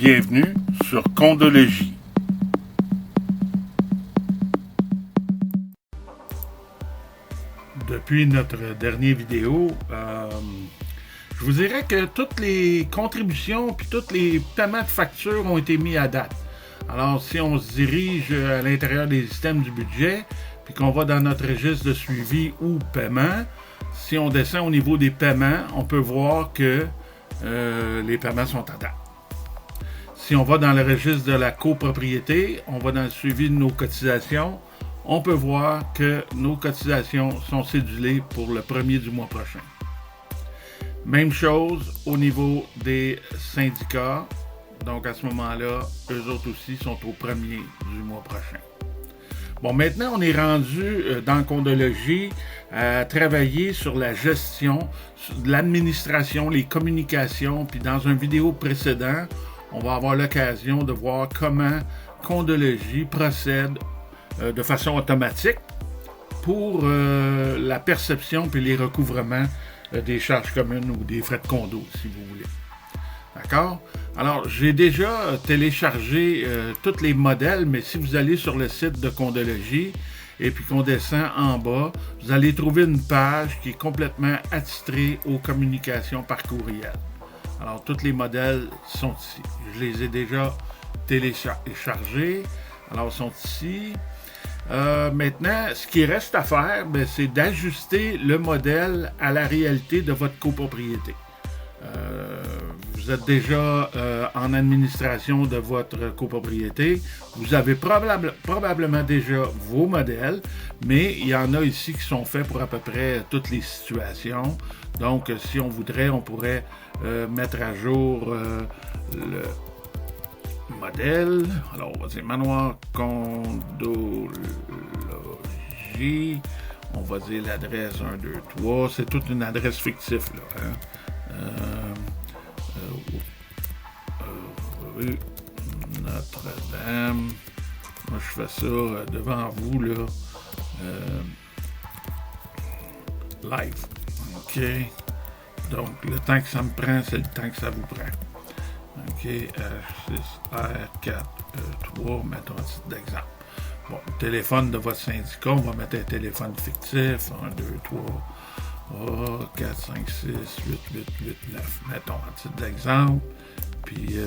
Bienvenue sur Condologie. Depuis notre dernière vidéo, je vous dirais que toutes les contributions puis tous les paiements de factures ont été mis à date. Alors, si on se dirige à l'intérieur des systèmes du budget, puis qu'on va dans notre registre de suivi ou paiement, si on descend au niveau des paiements, on peut voir que les paiements sont à date. Si on va dans le registre de la copropriété, on va dans le suivi de nos cotisations, on peut voir que nos cotisations sont cédulées pour le 1er du mois prochain. Même chose au niveau des syndicats. Donc à ce moment-là, eux autres aussi sont au 1er du mois prochain. Bon, maintenant, on est rendu dans Condologie à travailler sur la gestion, sur l'administration, les communications. Puis dans une vidéo précédente, on va avoir l'occasion de voir comment Condologie procède de façon automatique pour la perception puis les recouvrements des charges communes ou des frais de condo, si vous voulez. D'accord? Alors, j'ai déjà téléchargé tous les modèles, mais si vous allez sur le site de Condologie et puis qu'on descend en bas, vous allez trouver une page qui est complètement attitrée aux communications par courriel. Alors, tous les modèles sont ici. Je les ai déjà téléchargés. Alors, ils sont ici. Maintenant, ce qui reste à faire, c'est d'ajuster le modèle à la réalité de votre copropriété. Vous êtes déjà en administration de votre copropriété. Vous avez probablement déjà vos modèles, mais il y en a ici qui sont faits pour à peu près toutes les situations. Donc, si on voudrait, on pourrait mettre à jour le modèle. Alors, on va dire manoir Condologie. On va dire l'adresse 1, 2, 3. C'est toute une adresse fictive, là. Hein? Rue Notre-Dame. Moi, je fais ça devant vous, là. Live. OK. Donc, le temps que ça me prend, c'est le temps que ça vous prend. OK. H6R4E3, mettons un titre d'exemple. Bon, le téléphone de votre syndicat, on va mettre un téléphone fictif. 1, 2, 3. 4, 5, 6, 8, 8, 8, 9. Mettons un titre d'exemple. Puis,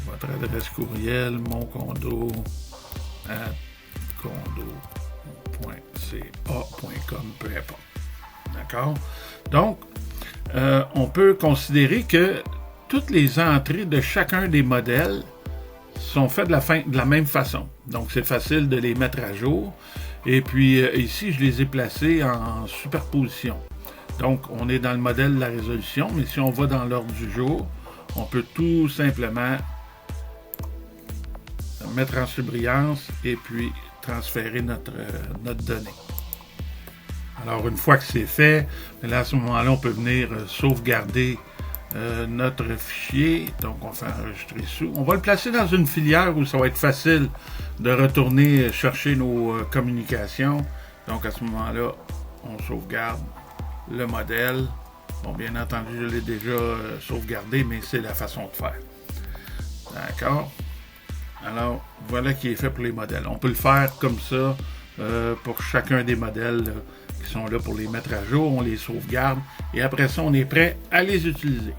votre adresse courriel, moncondo@condo.ca.com, peu importe. D'accord? Donc, on peut considérer que toutes les entrées de chacun des modèles sont faites de la même façon. Donc, c'est facile de les mettre à jour. Et puis, ici, je les ai placés en superposition. Donc, on est dans le modèle de la résolution, mais si on va dans l'ordre du jour, on peut tout simplement mettre en surbrillance et puis transférer notre donnée. Alors, une fois que c'est fait, là, à ce moment-là, on peut venir sauvegarder notre fichier. Donc, on fait enregistrer sous. On va le placer dans une filière où ça va être facile de retourner chercher nos communications. Donc, à ce moment-là, on sauvegarde le modèle. Bon, bien entendu, je l'ai déjà sauvegardé, mais c'est la façon de faire. D'accord? Alors, voilà qui est fait pour les modèles. On peut le faire comme ça pour chacun des modèles qui sont là pour les mettre à jour. On les sauvegarde et après ça, on est prêt à les utiliser.